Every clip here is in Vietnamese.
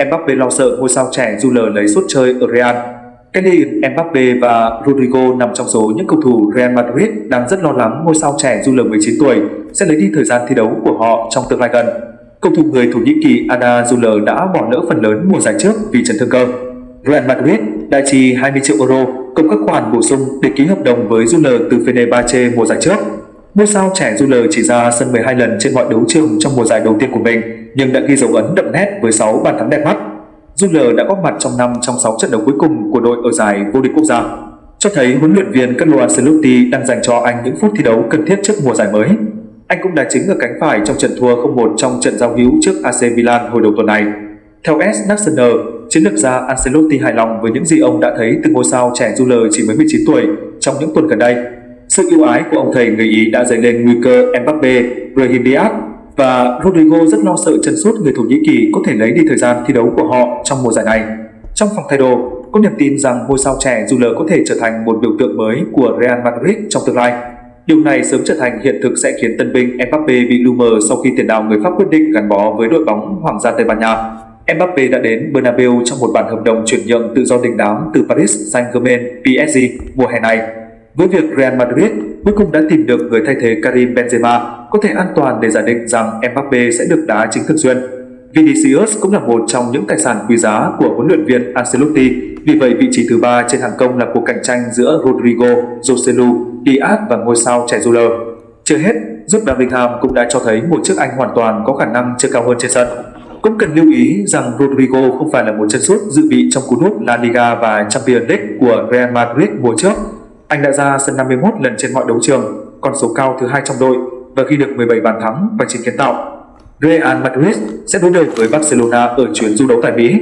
Mbappe lo sợ ngôi sao trẻ Jules lấy suất chơi ở Real. Kylian Mbappe và Rodrigo nằm trong số những cầu thủ Real Madrid đang rất lo lắng ngôi sao trẻ Jules 19 tuổi sẽ lấy đi thời gian thi đấu của họ trong tương lai gần. Cầu thủ người Thổ Nhĩ Kỳ Arda Güler đã bỏ lỡ phần lớn mùa giải trước vì chấn thương cơ. Real Madrid đã chi 20 triệu euro cộng các khoản bổ sung để ký hợp đồng với Güler từ Fenerbahce mùa giải trước. Ngôi sao trẻ Güler chỉ ra sân 12 lần trên mọi đấu trường trong mùa giải đầu tiên của mình, nhưng đã ghi dấu ấn đậm nét với 6 bàn thắng đẹp mắt. Güler đã góp mặt trong 5 trong 6 trận đấu cuối cùng của đội ở giải vô địch quốc gia, cho thấy huấn luyện viên Carlo Ancelotti đang dành cho anh những phút thi đấu cần thiết trước mùa giải mới. Anh cũng đá chính ở cánh phải trong trận thua 0-1 trong trận giao hữu trước AC Milan hồi đầu tuần này. Theo S. National, chiến lược gia Ancelotti hài lòng với những gì ông đã thấy từ ngôi sao trẻ Güler chỉ mới 19 tuổi trong những tuần gần đây. Sự yêu ái của ông thầy người Ý đã dấy lên nguy cơ Mbappe, Brahim Diaz và Rodrigo rất lo sợ chân sút người Thổ Nhĩ Kỳ có thể lấy đi thời gian thi đấu của họ trong mùa giải này. Trong phòng thay đồ, có niềm tin rằng ngôi sao trẻ Güler có thể trở thành một biểu tượng mới của Real Madrid trong tương lai. Điều này sớm trở thành hiện thực sẽ khiến tân binh Mbappe bị lu mờ sau khi tiền đạo người Pháp quyết định gắn bó với đội bóng Hoàng gia Tây Ban Nha. Mbappe đã đến Bernabeu trong một bản hợp đồng chuyển nhượng tự do đình đám từ Paris Saint-Germain PSG mùa hè này. Với việc Real Madrid cuối cùng đã tìm được người thay thế Karim Benzema có thể an toàn để giả định rằng Mbappe sẽ được đá chính thường xuyên. Vinicius cũng là một trong những tài sản quý giá của huấn luyện viên Ancelotti, vì vậy vị trí thứ 3 trên hàng công là cuộc cạnh tranh giữa Rodrigo, Joselu, Diaz và ngôi sao trẻ Güler. Chưa hết, giúp Bellingham cũng đã cho thấy một chiếc Anh hoàn toàn có khả năng chơi cao hơn trên sân. Cũng cần lưu ý rằng Rodrigo không phải là một chân sút dự bị trong cú nút La Liga và Champions League của Real Madrid mùa trước. Anh đã ra sân 51 lần trên mọi đấu trường, con số cao thứ 2 trong đội và ghi được 17 bàn thắng và 9 kiến tạo. Real Madrid sẽ đối đầu với Barcelona ở chuyến du đấu tại Mỹ.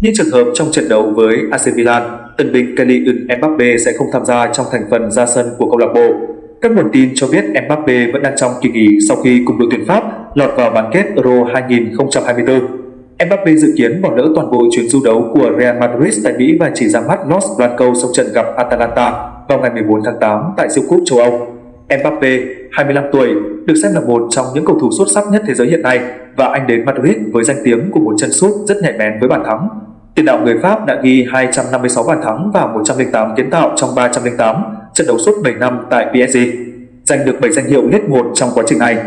Như trường hợp trong trận đấu với AC Milan, tân binh Kylian Mbappe sẽ không tham gia trong thành phần ra sân của câu lạc bộ. Các nguồn tin cho biết Mbappe vẫn đang trong kỳ nghỉ sau khi cùng đội tuyển Pháp lọt vào bán kết Euro 2024. Mbappe dự kiến bỏ lỡ toàn bộ chuyến du đấu của Real Madrid tại Mỹ và chỉ ra mắt Los Blancos sau trận gặp Atalanta vào ngày 14 tháng 8 tại siêu cúp châu Âu. Mbappe, 25 tuổi, được xem là một trong những cầu thủ xuất sắc nhất thế giới hiện nay và anh đến Madrid với danh tiếng của một chân sút rất nhạy bén với bàn thắng. Tiền đạo người Pháp đã ghi 256 bàn thắng và 108 kiến tạo trong 308 trận đấu suốt 7 năm tại PSG, giành được 7 danh hiệu Ligue 1 trong quá trình này.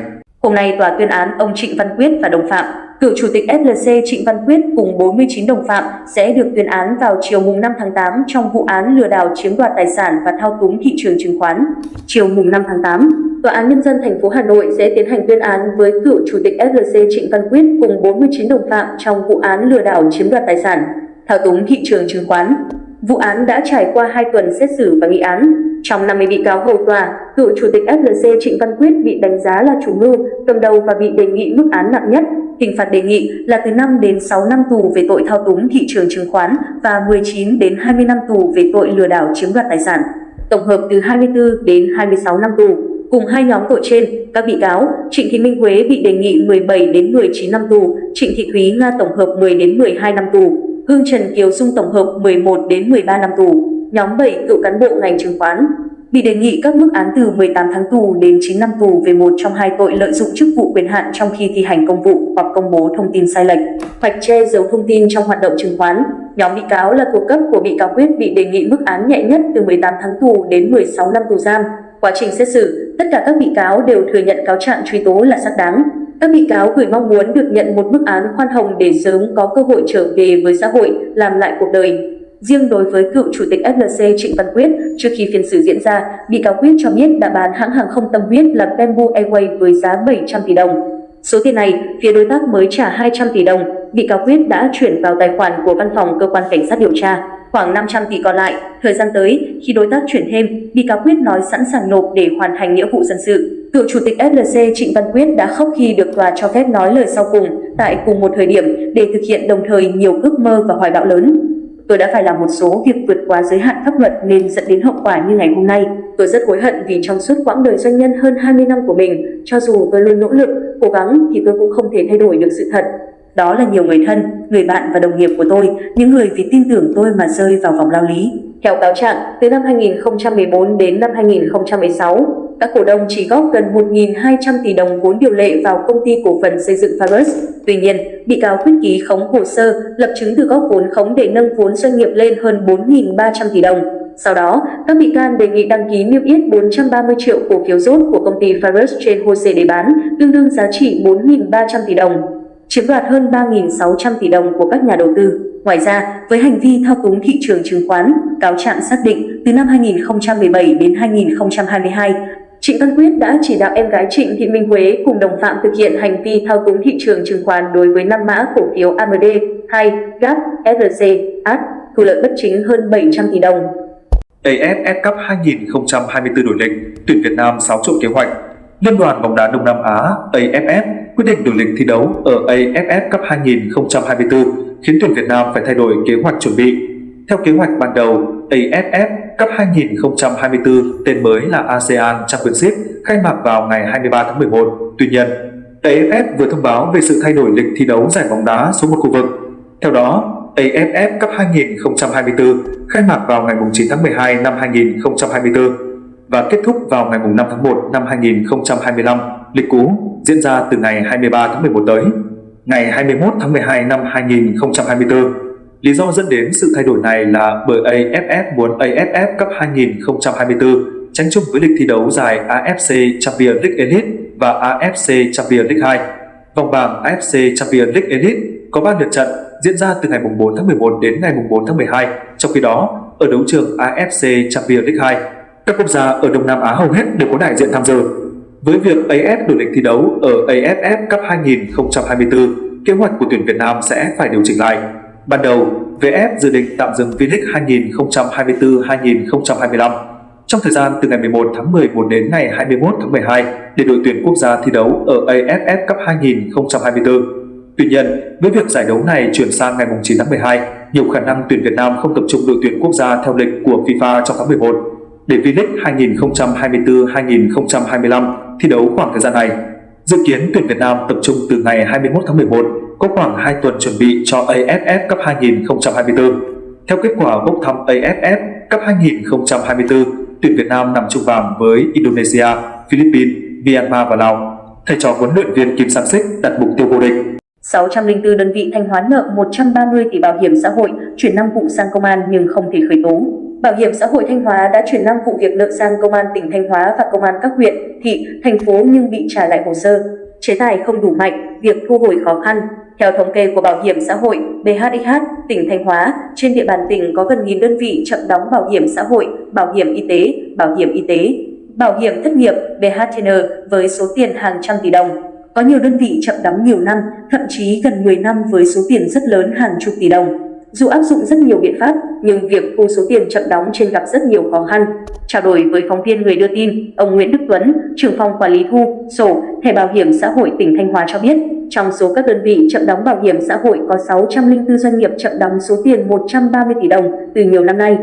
Hôm nay tòa tuyên án ông Trịnh Văn Quyết và đồng phạm. Cựu chủ tịch FLC Trịnh Văn Quyết cùng 49 đồng phạm sẽ được tuyên án vào chiều mùng 5 tháng 8 trong vụ án lừa đảo chiếm đoạt tài sản và thao túng thị trường chứng khoán. Chiều mùng 5 tháng 8, Tòa án Nhân dân thành phố Hà Nội sẽ tiến hành tuyên án với cựu chủ tịch FLC Trịnh Văn Quyết cùng 49 đồng phạm trong vụ án lừa đảo chiếm đoạt tài sản, thao túng thị trường chứng khoán. Vụ án đã trải qua 2 tuần xét xử và nghị án. Trong 50 bị cáo hầu tòa, cựu chủ tịch FLC Trịnh Văn Quyết bị đánh giá là chủ mưu, cầm đầu và bị đề nghị mức án nặng nhất. Hình phạt đề nghị là từ 5 đến 6 năm tù về tội thao túng thị trường chứng khoán và 19 đến 20 năm tù về tội lừa đảo chiếm đoạt tài sản, tổng hợp từ 24 đến 26 năm tù. Cùng hai nhóm tội trên, các bị cáo Trịnh Thị Minh Huế bị đề nghị 17 đến 19 năm tù, Trịnh Thị Thúy Nga tổng hợp 10 đến 12 năm tù, Hương Trần Kiều Dung tổng hợp 11 đến 13 năm tù. Nhóm 7 cựu cán bộ ngành chứng khoán bị đề nghị các mức án từ 18 tháng tù đến 9 năm tù về một trong hai tội lợi dụng chức vụ quyền hạn trong khi thi hành công vụ hoặc công bố thông tin sai lệch hoặc che giấu thông tin trong hoạt động chứng khoán. Nhóm bị cáo là thuộc cấp của bị cáo Quyết bị đề nghị mức án nhẹ nhất từ 18 tháng tù đến 16 năm tù giam. Quá trình xét xử, tất cả các bị cáo đều thừa nhận cáo trạng truy tố là xác đáng. Các bị cáo gửi mong muốn được nhận một mức án khoan hồng để sớm có cơ hội trở về với xã hội, làm lại cuộc đời. Riêng đối với cựu chủ tịch FLC Trịnh Văn Quyết, trước khi phiên xử diễn ra, bị cáo Quyết cho biết đã bán hãng hàng không tâm huyết là Bamboo Airways với giá 700 tỷ đồng. Số tiền này, phía đối tác mới trả 200 tỷ đồng, bị cáo Quyết đã chuyển vào tài khoản của văn phòng cơ quan cảnh sát điều tra. Khoảng 500 tỷ còn lại, thời gian tới, khi đối tác chuyển thêm, bị cáo Quyết nói sẵn sàng nộp để hoàn thành nghĩa vụ dân sự. Cựu chủ tịch FLC Trịnh Văn Quyết đã khóc khi được tòa cho phép nói lời sau cùng tại cùng một thời điểm để thực hiện đồng thời nhiều ước mơ và hoài bão lớn. Tôi đã phải làm một số việc vượt quá giới hạn pháp luật nên dẫn đến hậu quả như ngày hôm nay. Tôi rất hối hận vì trong suốt quãng đời doanh nhân hơn 20 năm của mình, cho dù tôi luôn nỗ lực, cố gắng thì tôi cũng không thể thay đổi được sự thật. Đó là nhiều người thân, người bạn và đồng nghiệp của tôi, những người vì tin tưởng tôi mà rơi vào vòng lao lý. Theo cáo trạng, từ năm 2014 đến năm 2016, các cổ đông chỉ góp gần 1.200 tỷ đồng vốn điều lệ vào công ty cổ phần xây dựng Pharos. Tuy nhiên, bị cáo quyết ký khống hồ sơ, lập chứng từ góp vốn khống để nâng vốn doanh nghiệp lên hơn 4.300 tỷ đồng. Sau đó, các bị can đề nghị đăng ký niêm yết 430 triệu cổ phiếu rốt của công ty Pharos trên HOSE để bán, tương đương giá trị 4.300 tỷ đồng, chiếm đoạt hơn 3.600 tỷ đồng của các nhà đầu tư. Ngoài ra, với hành vi thao túng thị trường chứng khoán, cáo trạng xác định từ năm 2017 đến 2022, Trịnh Văn Quyết đã chỉ đạo em gái Trịnh Thị Minh Huế cùng đồng phạm thực hiện hành vi thao túng thị trường chứng khoán đối với 5 mã cổ phiếu AMD, 2, GAP, SRC, AT, thu lợi bất chính hơn 700 tỷ đồng. AFF Cup 2024 đổi lịch, tuyển Việt Nam xáo trộn kế hoạch. Liên đoàn bóng đá Đông Nam Á AFF quyết định đổi lịch thi đấu ở AFF Cup 2024, khiến tuyển Việt Nam phải thay đổi kế hoạch chuẩn bị. Theo kế hoạch ban đầu, AFF Cup 2024 tên mới là ASEAN Championship khai mạc vào ngày 23 tháng 11. Tuy nhiên, AFF vừa thông báo về sự thay đổi lịch thi đấu giải bóng đá số 1 khu vực. Theo đó, AFF Cup 2024 khai mạc vào ngày 9 tháng 12 năm 2024 và kết thúc vào ngày 5 tháng 1 năm 2025. Lịch cũ diễn ra từ ngày 23 tháng 11 tới ngày 21 tháng 12 năm 2024. Lý do dẫn đến sự thay đổi này là bởi AFF muốn AFF Cup 2024 tranh chung với lịch thi đấu giải AFC Champions League Elite và AFC Champions League 2. Vòng bảng AFC Champions League Elite có 3 lượt trận diễn ra từ ngày 4 tháng 11 đến ngày 4 tháng 12. Trong khi đó, ở đấu trường AFC Champions League 2, các quốc gia ở Đông Nam Á hầu hết đều có đại diện tham dự. Với việc AF đổi lịch thi đấu ở AFF Cup 2024, kế hoạch của tuyển Việt Nam sẽ phải điều chỉnh lại. Ban đầu, VF dự định tạm dừng V-League 2024-2025 trong thời gian từ ngày 11 tháng 11 đến ngày 21 tháng 12 để đội tuyển quốc gia thi đấu ở AFF Cup 2024. Tuy nhiên, với việc giải đấu này chuyển sang ngày 9 tháng 12, nhiều khả năng tuyển Việt Nam không tập trung đội tuyển quốc gia theo lịch của FIFA trong tháng 11 để V-League 2024-2025 thi đấu khoảng thời gian này. Dự kiến tuyển Việt Nam tập trung từ ngày 21 tháng 11, có khoảng 2 tuần chuẩn bị cho AFF Cup 2024. Theo kết quả bốc thăm AFF Cup 2024, tuyển Việt Nam nằm chung bảng với Indonesia, Philippines, Myanmar và Lào. Thầy trò huấn luyện viên Kim Sang-sik đặt mục tiêu vô địch. 604 đơn vị thanh toán nợ 130 tỷ bảo hiểm xã hội, chuyển 5 vụ sang công an nhưng không thể khởi tố. Bảo hiểm xã hội Thanh Hóa đã chuyển 5 vụ việc nợ sang công an tỉnh Thanh Hóa và công an các huyện, thị, thành phố nhưng bị trả lại hồ sơ. Chế tài không đủ mạnh, việc thu hồi khó khăn. Theo thống kê của Bảo hiểm xã hội BHXH tỉnh Thanh Hóa, trên địa bàn tỉnh có gần 1.000 đơn vị chậm đóng bảo hiểm xã hội, bảo hiểm y tế, bảo hiểm thất nghiệp BHTN với số tiền hàng trăm tỷ đồng. Có nhiều đơn vị chậm đóng nhiều năm, thậm chí gần 10 năm với số tiền rất lớn hàng chục tỷ đồng. Dù áp dụng rất nhiều biện pháp, nhưng việc thu số tiền chậm đóng trên gặp rất nhiều khó khăn. Trao đổi với phóng viên người đưa tin, ông Nguyễn Đức Tuấn, trưởng phòng quản lý thu, sổ, thẻ bảo hiểm xã hội tỉnh Thanh Hóa cho biết, trong số các đơn vị chậm đóng bảo hiểm xã hội có 604 doanh nghiệp chậm đóng số tiền 130 tỷ đồng từ nhiều năm nay.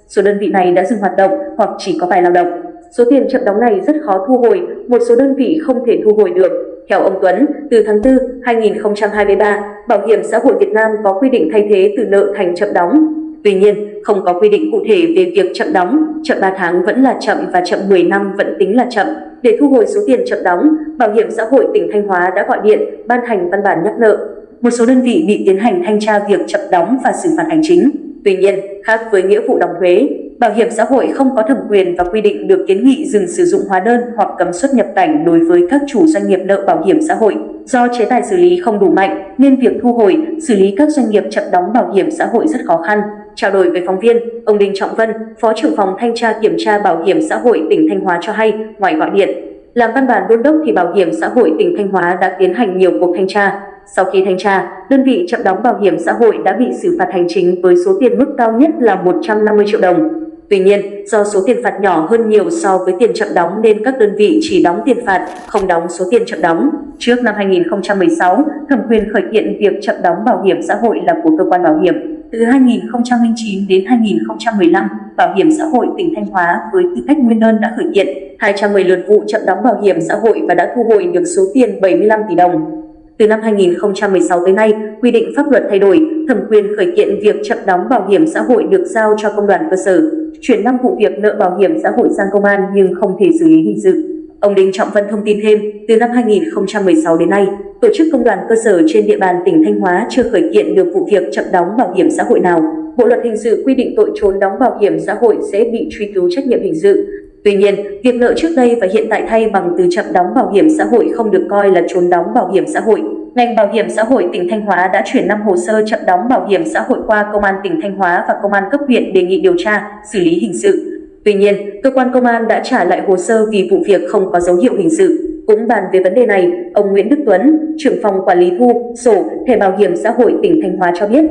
Số đơn vị này đã dừng hoạt động hoặc chỉ có vài lao động. Số tiền chậm đóng này rất khó thu hồi, một số đơn vị không thể thu hồi được. Theo ông Tuấn, từ tháng 4 2023, Bảo hiểm xã hội Việt Nam có quy định thay thế từ nợ thành chậm đóng. Tuy nhiên, không có quy định cụ thể về việc chậm đóng, chậm 3 tháng vẫn là chậm và chậm 10 năm vẫn tính là chậm. Để thu hồi số tiền chậm đóng, Bảo hiểm xã hội tỉnh Thanh Hóa đã gọi điện, ban hành văn bản nhắc nợ. Một số đơn vị bị tiến hành thanh tra việc chậm đóng và xử phạt hành chính. Tuy nhiên, khác với nghĩa vụ đóng thuế, Bảo hiểm xã hội không có thẩm quyền và quy định được kiến nghị dừng sử dụng hóa đơn hoặc cấm xuất nhập cảnh đối với các chủ doanh nghiệp nợ bảo hiểm xã hội. Do chế tài xử lý không đủ mạnh nên việc thu hồi, xử lý các doanh nghiệp chậm đóng bảo hiểm xã hội rất khó khăn. Trao đổi với phóng viên, ông Đinh Trọng Vân, Phó trưởng phòng thanh tra kiểm tra bảo hiểm xã hội tỉnh Thanh Hóa cho hay, ngoài gọi điện, làm văn bản đôn đốc thì Bảo hiểm xã hội tỉnh Thanh Hóa đã tiến hành nhiều cuộc thanh tra. Sau khi thanh tra, đơn vị chậm đóng bảo hiểm xã hội đã bị xử phạt hành chính với số tiền mức cao nhất là 150 triệu đồng. Tuy nhiên, do số tiền phạt nhỏ hơn nhiều so với tiền chậm đóng nên các đơn vị chỉ đóng tiền phạt, không đóng số tiền chậm đóng. Trước năm 2016, thẩm quyền khởi kiện việc chậm đóng bảo hiểm xã hội là của cơ quan bảo hiểm. Từ 2009 đến 2015, Bảo hiểm xã hội tỉnh Thanh Hóa với tư cách nguyên đơn đã khởi kiện 210 lượt vụ chậm đóng bảo hiểm xã hội và đã thu hồi được số tiền 75 tỷ đồng. Từ năm 2016 tới nay, quy định pháp luật thay đổi, thẩm quyền khởi kiện việc chậm đóng bảo hiểm xã hội được giao cho công đoàn cơ sở, chuyển 5 vụ việc nợ bảo hiểm xã hội sang công an nhưng không thể xử lý hình sự. Ông Đinh Trọng Vân thông tin thêm, từ năm 2016 đến nay, tổ chức công đoàn cơ sở trên địa bàn tỉnh Thanh Hóa chưa khởi kiện được vụ việc chậm đóng bảo hiểm xã hội nào. Bộ luật hình sự quy định tội trốn đóng bảo hiểm xã hội sẽ bị truy cứu trách nhiệm hình sự. Tuy nhiên, việc nợ trước đây và hiện tại thay bằng từ chậm đóng bảo hiểm xã hội không được coi là trốn đóng bảo hiểm xã hội. Ngành Bảo hiểm xã hội tỉnh Thanh Hóa đã chuyển 5 hồ sơ chậm đóng bảo hiểm xã hội qua Công an tỉnh Thanh Hóa và Công an cấp huyện đề nghị điều tra, xử lý hình sự. Tuy nhiên, cơ quan công an đã trả lại hồ sơ vì vụ việc không có dấu hiệu hình sự. Cũng bàn về vấn đề này, ông Nguyễn Đức Tuấn, trưởng phòng quản lý thu, sổ, thẻ bảo hiểm xã hội tỉnh Thanh Hóa cho biết,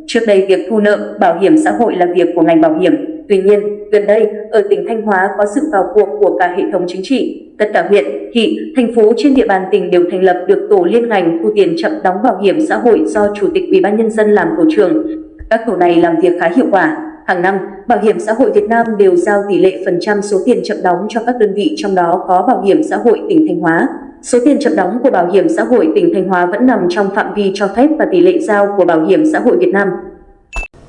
trước đây việc thu nợ bảo hiểm xã hội là việc của ngành bảo hiểm. Tuy nhiên, gần đây, ở tỉnh Thanh Hóa có sự vào cuộc của cả hệ thống chính trị. Tất cả huyện, thị, thành phố trên địa bàn tỉnh đều thành lập được tổ liên ngành thu tiền chậm đóng bảo hiểm xã hội do Chủ tịch Ủy ban Nhân dân làm tổ trưởng. Các tổ này làm việc khá hiệu quả. Hàng năm, Bảo hiểm xã hội Việt Nam đều giao tỷ lệ phần trăm số tiền chậm đóng cho các đơn vị, trong đó có Bảo hiểm xã hội tỉnh Thanh Hóa. Số tiền chậm đóng của Bảo hiểm xã hội tỉnh Thanh Hóa vẫn nằm trong phạm vi cho phép và tỷ lệ giao của Bảo hiểm xã hội Việt Nam.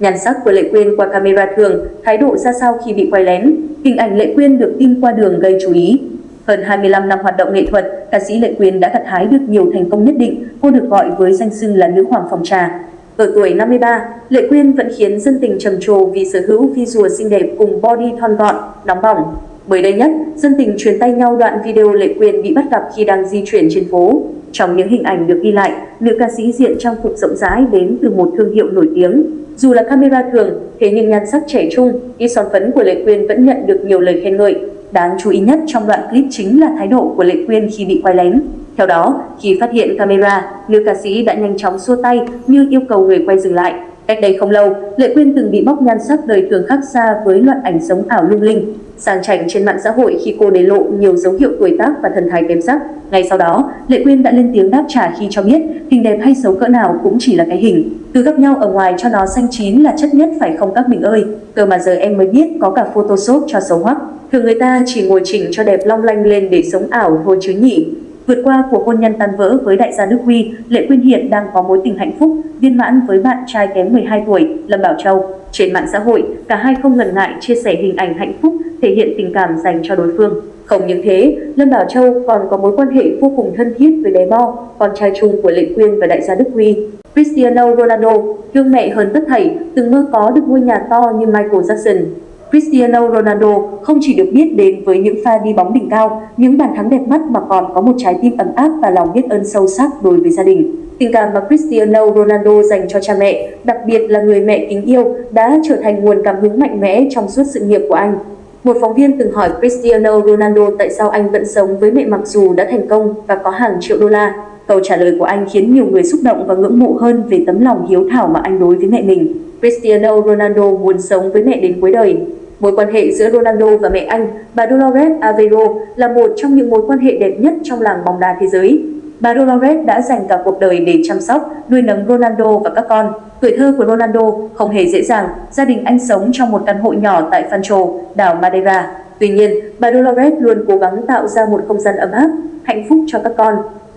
Nhan sắc của Lệ Quyên qua camera thường, thái độ ra sao khi bị quay lén? Hình ảnh Lệ Quyên được tin qua đường gây chú ý. Hơn 25 năm hoạt động nghệ thuật, ca sĩ Lệ Quyên đã gặt hái được nhiều thành công nhất định. Cô được gọi với danh xưng là nữ hoàng phòng trà. Ở tuổi 53, Lệ Quyên vẫn khiến dân tình trầm trồ vì sở hữu visual xinh đẹp cùng body thon gọn, nóng bỏng. Mới đây nhất, dân tình truyền tay nhau đoạn video Lệ Quyên bị bắt gặp khi đang di chuyển trên phố. Trong những hình ảnh được ghi lại, nữ ca sĩ diện trang phục rộng rãi đến từ một thương hiệu nổi tiếng. Dù là camera thường, thế nhưng nhan sắc trẻ trung, ít son phấn của Lệ Quyên vẫn nhận được nhiều lời khen ngợi. Đáng chú ý nhất trong đoạn clip chính là thái độ của Lệ Quyên khi bị quay lén. Theo đó, khi phát hiện camera, nữ ca sĩ đã nhanh chóng xua tay như yêu cầu người quay dừng lại. Cách đây không lâu, Lệ Quyên từng bị bóc nhan sắc đời thường khác xa với loạt ảnh sống ảo lung linh, sang chảnh trên mạng xã hội khi cô để lộ nhiều dấu hiệu tuổi tác và thần thái kém sắc. Ngay sau đó, Lệ Quyên đã lên tiếng đáp trả khi cho biết hình đẹp hay xấu cỡ nào cũng chỉ là cái hình. Cứ gặp nhau ở ngoài cho nó xanh chín là chất nhất phải không các mình ơi. Cơ mà giờ em mới biết có cả photoshop cho xấu hoắc. Thường người ta chỉ ngồi chỉnh cho đẹp long lanh lên để sống ảo thôi chứ nhỉ. Vượt qua cuộc hôn nhân tan vỡ với đại gia Đức Huy, Lệ Quyên hiện đang có mối tình hạnh phúc, viên mãn với bạn trai kém 12 tuổi, Lâm Bảo Châu. Trên mạng xã hội, cả hai không ngần ngại chia sẻ hình ảnh hạnh phúc, thể hiện tình cảm dành cho đối phương. Không những thế, Lâm Bảo Châu còn có mối quan hệ vô cùng thân thiết với bé Bo, con trai chung của Lệ Quyên và đại gia Đức Huy. Cristiano Ronaldo, thương mẹ hơn tất thảy, từng mơ có được ngôi nhà to như Michael Jackson. Cristiano Ronaldo không chỉ được biết đến với những pha đi bóng đỉnh cao, những bàn thắng đẹp mắt mà còn có một trái tim ấm áp và lòng biết ơn sâu sắc đối với gia đình. Tình cảm mà Cristiano Ronaldo dành cho cha mẹ, đặc biệt là người mẹ kính yêu, đã trở thành nguồn cảm hứng mạnh mẽ trong suốt sự nghiệp của anh. Một phóng viên từng hỏi Cristiano Ronaldo tại sao anh vẫn sống với mẹ mặc dù đã thành công và có hàng triệu đô la. Câu trả lời của anh khiến nhiều người xúc động và ngưỡng mộ hơn về tấm lòng hiếu thảo mà anh đối với mẹ mình. Cristiano Ronaldo muốn sống với mẹ đến cuối đời. Mối quan hệ giữa Ronaldo và mẹ anh, bà Dolores Aveiro, là một trong những mối quan hệ đẹp nhất trong làng bóng đá thế giới. Bà Dolores đã dành cả cuộc đời để chăm sóc, nuôi nấng Ronaldo và các con. Tuổi thơ của Ronaldo không hề dễ dàng, gia đình anh sống trong một căn hộ nhỏ tại Fancho, đảo Madeira. Tuy nhiên, bà Dolores luôn cố gắng tạo ra một không gian ấm áp, hạnh phúc cho các con.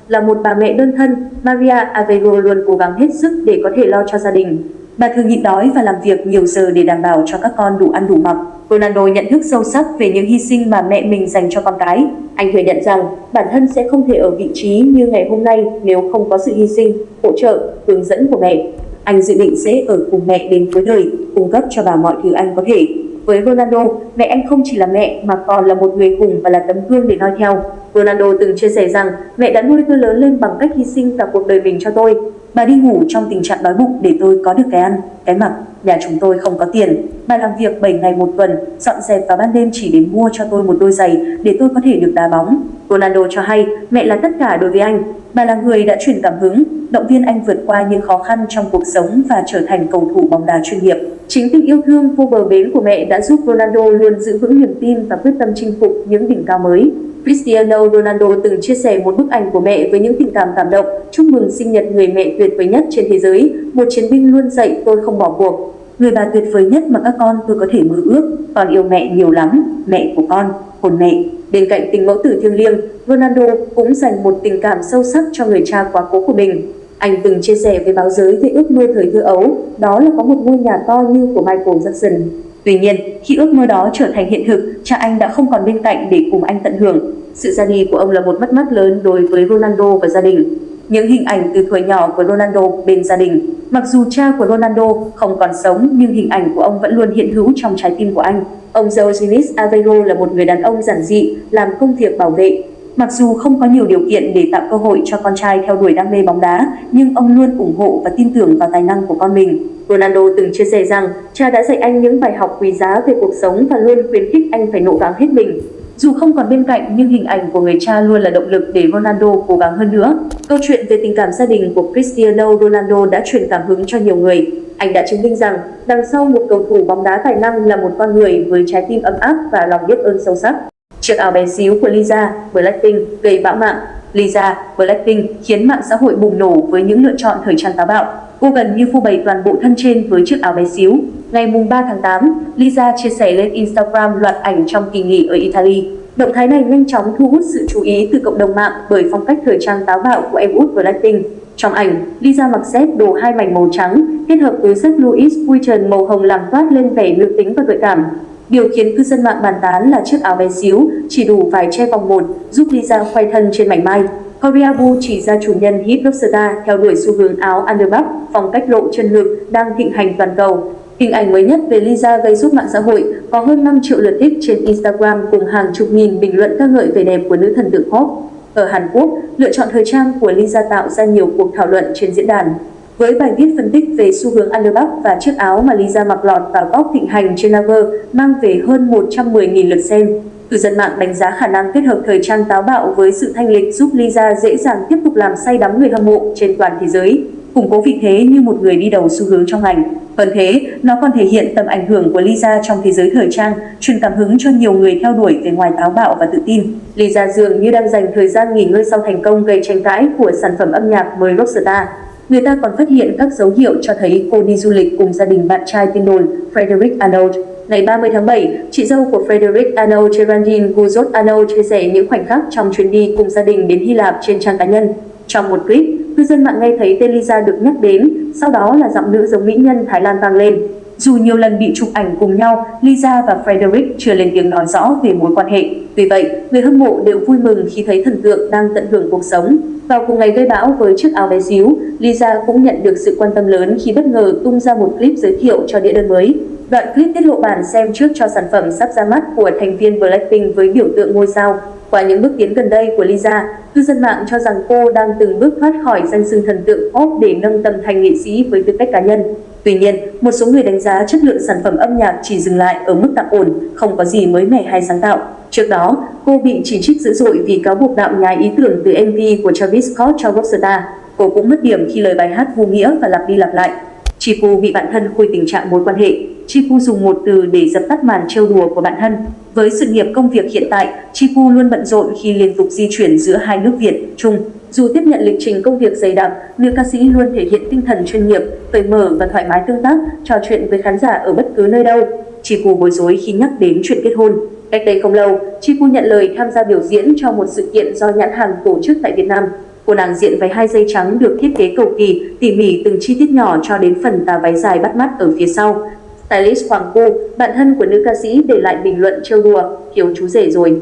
Là một bà mẹ đơn thân, Maria Aveiro luôn cố gắng hết sức để có thể lo cho gia đình. Bà thường nhịn đói và làm việc nhiều giờ để đảm bảo cho các con đủ ăn đủ mặc. Ronaldo nhận thức sâu sắc về những hy sinh mà mẹ mình dành cho con cái. Anh thừa nhận rằng bản thân sẽ không thể ở vị trí như ngày hôm nay nếu không có sự hy sinh, hỗ trợ, hướng dẫn của mẹ. Anh dự định sẽ ở cùng mẹ đến cuối đời, cung cấp cho bà mọi thứ anh có thể. Với Ronaldo, mẹ anh không chỉ là mẹ mà còn là một người hùng và là tấm gương để noi theo. Ronaldo từng chia sẻ rằng mẹ đã nuôi tôi lớn lên bằng cách hy sinh cả cuộc đời mình cho tôi. Bà đi ngủ trong tình trạng đói bụng để tôi có được cái ăn, cái mặc. Nhà chúng tôi không có tiền. Bà làm việc 7 ngày một tuần, dọn dẹp vào ban đêm chỉ để mua cho tôi một đôi giày để tôi có thể được đá bóng. Ronaldo cho hay mẹ là tất cả đối với anh. Bà là người đã truyền cảm hứng, động viên anh vượt qua những khó khăn trong cuộc sống và trở thành cầu thủ bóng đá chuyên nghiệp. Chính tình yêu thương vô bờ bến của mẹ đã giúp Ronaldo luôn giữ vững niềm tin và quyết tâm chinh phục những đỉnh cao mới. Cristiano Ronaldo từng chia sẻ một bức ảnh của mẹ với những tình cảm cảm động, chúc mừng sinh nhật người mẹ tuyệt vời nhất trên thế giới, một chiến binh luôn dạy tôi không bỏ cuộc. Người bà tuyệt vời nhất mà các con tôi có thể mơ ước, con yêu mẹ nhiều lắm, mẹ của con. hồn mẹ. Bên cạnh tình mẫu tử thiêng liêng, Ronaldo cũng dành một tình cảm sâu sắc cho người cha quá cố của mình. Anh từng chia sẻ với báo giới về ước mơ thời thơ ấu, đó là có một ngôi nhà to như của Michael Jackson. Tuy nhiên, khi ước mơ đó trở thành hiện thực, cha anh đã không còn bên cạnh để cùng anh tận hưởng. Sự ra đi của ông là một mất mát lớn đối với Ronaldo và gia đình. Những hình ảnh từ thuở nhỏ của Ronaldo bên gia đình. Mặc dù cha của Ronaldo không còn sống, nhưng hình ảnh của ông vẫn luôn hiện hữu trong trái tim của anh. Ông João Aveiro là một người đàn ông giản dị, làm công việc bảo vệ. Mặc dù không có nhiều điều kiện để tạo cơ hội cho con trai theo đuổi đam mê bóng đá, nhưng ông luôn ủng hộ và tin tưởng vào tài năng của con mình. Ronaldo từng chia sẻ rằng cha đã dạy anh những bài học quý giá về cuộc sống và luôn khuyến khích anh phải nỗ gắng hết mình. Dù không còn bên cạnh, nhưng hình ảnh của người cha luôn là động lực để Ronaldo cố gắng hơn nữa. Câu chuyện về tình cảm gia đình của Cristiano Ronaldo đã truyền cảm hứng cho nhiều người. Anh đã chứng minh rằng đằng sau một cầu thủ bóng đá tài năng là một con người với trái tim ấm áp và lòng biết ơn sâu sắc. Chiếc áo bé xíu của Lisa Blackpink gây bão mạng. Lisa Blackpink khiến mạng xã hội bùng nổ với những lựa chọn thời trang táo bạo. Cô gần như phô bày toàn bộ thân trên với chiếc áo bé xíu. Ngày 3 tháng 8, Lisa chia sẻ lên Instagram loạt ảnh trong kỳ nghỉ ở Italy. Động thái này nhanh chóng thu hút sự chú ý từ cộng đồng mạng bởi phong cách thời trang táo bạo của em út Blackpink. Trong ảnh, Lisa mặc set đồ hai mảnh màu trắng kết hợp với set Louis Vuitton màu hồng làm toát lên vẻ nữ tính và gợi cảm. Điều khiến cư dân mạng bàn tán là chiếc áo bé xíu chỉ đủ vài che vòng một, giúp Lisa khoe thân trên mảnh mai. Korea Bull chỉ ra chủ nhân hit Rockstar theo đuổi xu hướng áo underbust, phong cách lộ chân ngực đang thịnh hành toàn cầu. Hình ảnh mới nhất về Lisa gây sốt mạng xã hội, có hơn 5 triệu lượt thích trên Instagram cùng hàng chục nghìn bình luận ca ngợi vẻ đẹp của nữ thần tượng pop. Ở Hàn Quốc, lựa chọn thời trang của Lisa tạo ra nhiều cuộc thảo luận trên diễn đàn. Với bài viết phân tích về xu hướng underbust và chiếc áo mà Lisa mặc lọt vào top thịnh hành trên Naver mang về hơn 110.000 lượt xem. Cư dân mạng đánh giá khả năng kết hợp thời trang táo bạo với sự thanh lịch giúp Lisa dễ dàng tiếp tục làm say đắm người hâm mộ trên toàn thế giới, củng cố vị thế như một người đi đầu xu hướng trong ngành. Hơn thế, nó còn thể hiện tầm ảnh hưởng của Lisa trong thế giới thời trang, truyền cảm hứng cho nhiều người theo đuổi vẻ ngoài táo bạo và tự tin. Lisa dường như đang dành thời gian nghỉ ngơi sau thành công gây tranh cãi của sản phẩm âm nhạc mới Rockstar. Người ta còn phát hiện các dấu hiệu cho thấy cô đi du lịch cùng gia đình bạn trai tin đồn Frederick Arnold. Ngày 30 tháng 7, chị dâu của Frederick Arnold, Geraldine Guzot Arnold chia sẻ những khoảnh khắc trong chuyến đi cùng gia đình đến Hy Lạp trên trang cá nhân. Trong một clip, cư dân mạng nghe thấy tên Lisa được nhắc đến, sau đó là giọng nữ giống mỹ nhân Thái Lan vang lên. Dù nhiều lần bị chụp ảnh cùng nhau, Lisa và Frederick chưa lên tiếng nói rõ về mối quan hệ. Tuy vậy, người hâm mộ đều vui mừng khi thấy thần tượng đang tận hưởng cuộc sống. Vào cùng ngày gây bão với chiếc áo bé xíu, Lisa cũng nhận được sự quan tâm lớn khi bất ngờ tung ra một clip giới thiệu cho đĩa đơn mới. Đoạn clip tiết lộ bản xem trước cho sản phẩm sắp ra mắt của thành viên Blackpink với biểu tượng ngôi sao. Qua những bước tiến gần đây của Lisa, cư dân mạng cho rằng cô đang từng bước thoát khỏi danh xưng thần tượng pop để nâng tầm thành nghệ sĩ với tư cách cá nhân. Tuy nhiên, một số người đánh giá chất lượng sản phẩm âm nhạc chỉ dừng lại ở mức tạm ổn, không có gì mới mẻ hay sáng tạo. Trước đó, cô bị chỉ trích dữ dội vì cáo buộc đạo nhái ý tưởng từ MV của Travis Scott cho Rockstar. Cô cũng mất điểm khi lời bài hát vô nghĩa và lặp đi lặp lại. Chipu bị bạn thân khui tình trạng mối quan hệ. Chipu dùng một từ để dập tắt màn trêu đùa của bạn thân. Với sự nghiệp công việc hiện tại, Chipu luôn bận rộn khi liên tục di chuyển giữa hai nước Việt, Trung. Dù tiếp nhận lịch trình công việc dày đặc, nữ ca sĩ luôn thể hiện tinh thần chuyên nghiệp, cởi mở và thoải mái tương tác, trò chuyện với khán giả ở bất cứ nơi đâu. Chipu bối rối khi nhắc đến chuyện kết hôn. Cách đây không lâu, Chipu nhận lời tham gia biểu diễn cho một sự kiện do nhãn hàng tổ chức tại Việt Nam. Cô nàng diện váy 2 dây trắng được thiết kế cầu kỳ, tỉ mỉ từng chi tiết nhỏ cho đến phần tà váy dài bắt mắt ở phía sau. Stylist Hoàng Cô, bạn thân của nữ ca sĩ, để lại bình luận trêu đùa, thiếu chú rể rồi.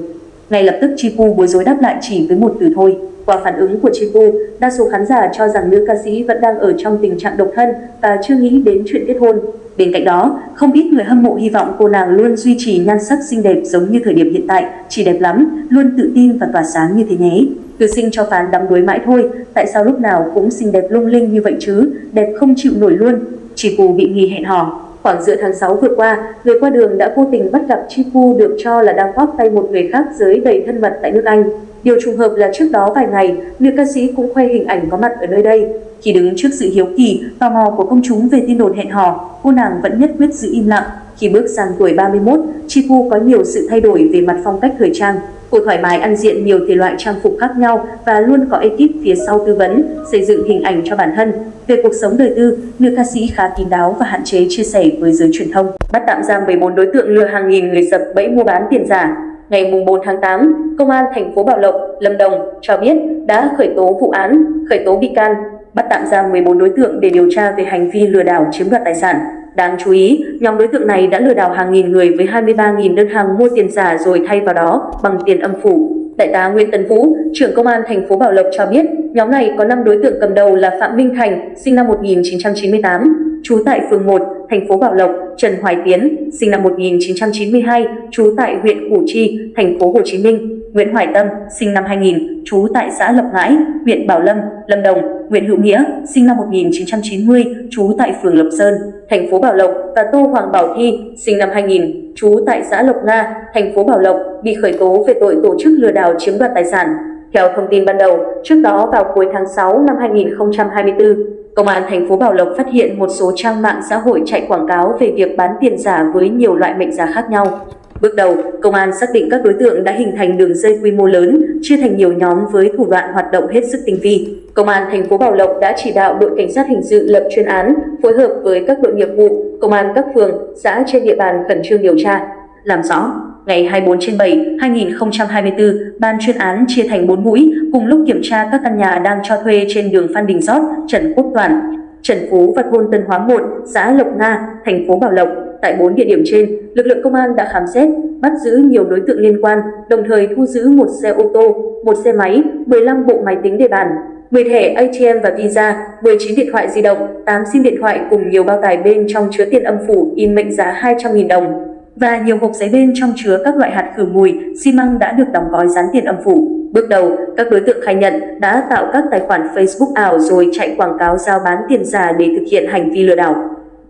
Ngay lập tức Chipu bối rối đáp lại chỉ với một từ thôi. Qua phản ứng của Chipu, đa số khán giả cho rằng nữ ca sĩ vẫn đang ở trong tình trạng độc thân và chưa nghĩ đến chuyện kết hôn. Bên cạnh đó, không ít người hâm mộ hy vọng cô nàng luôn duy trì nhan sắc xinh đẹp giống như thời điểm hiện tại, chỉ đẹp lắm, luôn tự tin và tỏa sáng như thế nhé. Từ sinh cho phán đắm đuối mãi thôi, tại sao lúc nào cũng xinh đẹp lung linh như vậy chứ, đẹp không chịu nổi luôn. Chipu bị nghi hẹn hò. Khoảng giữa tháng 6 vừa qua, người qua đường đã vô tình bắt gặp Chipu được cho là đang khoác tay một người khác giới đầy thân mật tại nước Anh. Điều trùng hợp là trước đó vài ngày, nữ ca sĩ cũng khoe hình ảnh có mặt ở nơi đây. Khi đứng trước sự hiếu kỳ, tò mò của công chúng về tin đồn hẹn hò, cô nàng vẫn nhất quyết giữ im lặng. Khi bước sang tuổi 31, Chipu có nhiều sự thay đổi về mặt phong cách thời trang. Cô thoải mái ăn diện nhiều thể loại trang phục khác nhau và luôn có ekip phía sau tư vấn, xây dựng hình ảnh cho bản thân. Về cuộc sống đời tư, nữ ca sĩ khá kín đáo và hạn chế chia sẻ với giới truyền thông. Bắt tạm giam 14 đối tượng lừa hàng nghìn người sập bẫy mua bán tiền giả. Ngày 4 tháng 8, Công an thành phố Bảo Lộc, Lâm Đồng cho biết đã khởi tố vụ án, khởi tố bị can, bắt tạm giam 14 đối tượng để điều tra về hành vi lừa đảo chiếm đoạt tài sản. Đáng chú ý, nhóm đối tượng này đã lừa đảo hàng nghìn người với 23.000 đơn hàng mua tiền giả rồi thay vào đó bằng tiền âm phủ. Đại tá Nguyễn Tấn Vũ, trưởng Công an thành phố Bảo Lộc cho biết, nhóm này có 5 đối tượng cầm đầu là Phạm Minh Thành, sinh năm 1998, trú tại phường 1, thành phố Bảo Lộc, Trần Hoài Tiến, sinh năm 1992, trú tại huyện Củ Chi, thành phố Hồ Chí Minh, Nguyễn Hoài Tâm, sinh năm 2000, trú tại xã Lộc Ngãi, huyện Bảo Lâm, Lâm Đồng, Nguyễn Hữu Nghĩa, sinh năm 1990, trú tại phường Lộc Sơn, thành phố Bảo Lộc và Tô Hoàng Bảo Thi, sinh năm 2000, trú tại xã Lộc Nga, thành phố Bảo Lộc bị khởi tố về tội tổ chức lừa đảo chiếm đoạt tài sản. Theo thông tin ban đầu, trước đó vào cuối tháng 6 năm 2024, Công an thành phố Bảo Lộc phát hiện một số trang mạng xã hội chạy quảng cáo về việc bán tiền giả với nhiều loại mệnh giá khác nhau. Bước đầu, công an xác định các đối tượng đã hình thành đường dây quy mô lớn, chia thành nhiều nhóm với thủ đoạn hoạt động hết sức tinh vi. Công an thành phố Bảo Lộc đã chỉ đạo đội cảnh sát hình sự lập chuyên án, phối hợp với các đội nghiệp vụ, công an các phường, xã trên địa bàn khẩn trương điều tra, làm rõ. Ngày 24/7/2024, ban chuyên án chia thành 4 mũi, cùng lúc kiểm tra các căn nhà đang cho thuê trên đường Phan Đình Giót, Trần Quốc Toản, Trần Phú và thôn Tân Hóa 1, xã Lộc Nga, thành phố Bảo Lộc. Tại 4 địa điểm trên, lực lượng công an đã khám xét, bắt giữ nhiều đối tượng liên quan, đồng thời thu giữ một xe ô tô, một xe máy, 15 bộ máy tính đề bàn, 10 thẻ ATM và Visa, 19 điện thoại di động, 8 SIM điện thoại cùng nhiều bao tải bên trong chứa tiền âm phủ in mệnh giá 200.000 đồng và nhiều hộp giấy bên trong chứa các loại hạt khử mùi, xi măng đã được đóng gói dán tiền âm phủ. Bước đầu, các đối tượng khai nhận đã tạo các tài khoản Facebook ảo rồi chạy quảng cáo giao bán tiền giả để thực hiện hành vi lừa đảo.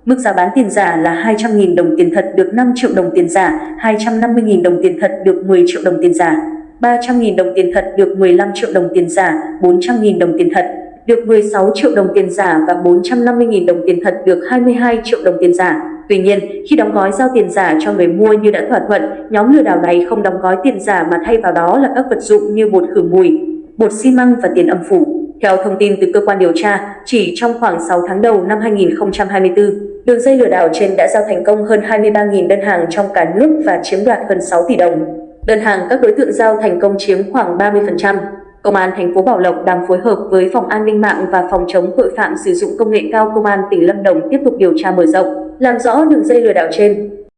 Mức giá bán tiền giả là 200.000 đồng tiền thật được 5 triệu đồng tiền giả, 250.000 đồng tiền thật được 10 triệu đồng tiền giả, 300.000 đồng tiền thật được 15 triệu đồng tiền giả, 400.000 đồng tiền thật được 16 triệu đồng tiền giả và 450.000 đồng tiền thật được 22 triệu đồng tiền giả. Tuy nhiên, khi đóng gói giao tiền giả cho người mua như đã thỏa thuận, nhóm lừa đảo này không đóng gói tiền giả mà thay vào đó là các vật dụng như bột khử mùi, bột xi măng và tiền âm phủ. Theo thông tin từ cơ quan điều tra, chỉ trong khoảng 6 tháng đầu năm 2024, đường dây lừa đảo trên đã giao thành công hơn 23.000 đơn hàng trong cả nước và chiếm đoạt hơn 6 tỷ đồng. Đơn hàng các đối tượng giao thành công chiếm khoảng 30%. Công an thành phố Bảo Lộc đang phối hợp với Phòng An ninh mạng và Phòng chống tội phạm sử dụng công nghệ cao Công an tỉnh Lâm Đồng tiếp tục điều tra mở rộng, làm rõ đường dây lừa đảo trên.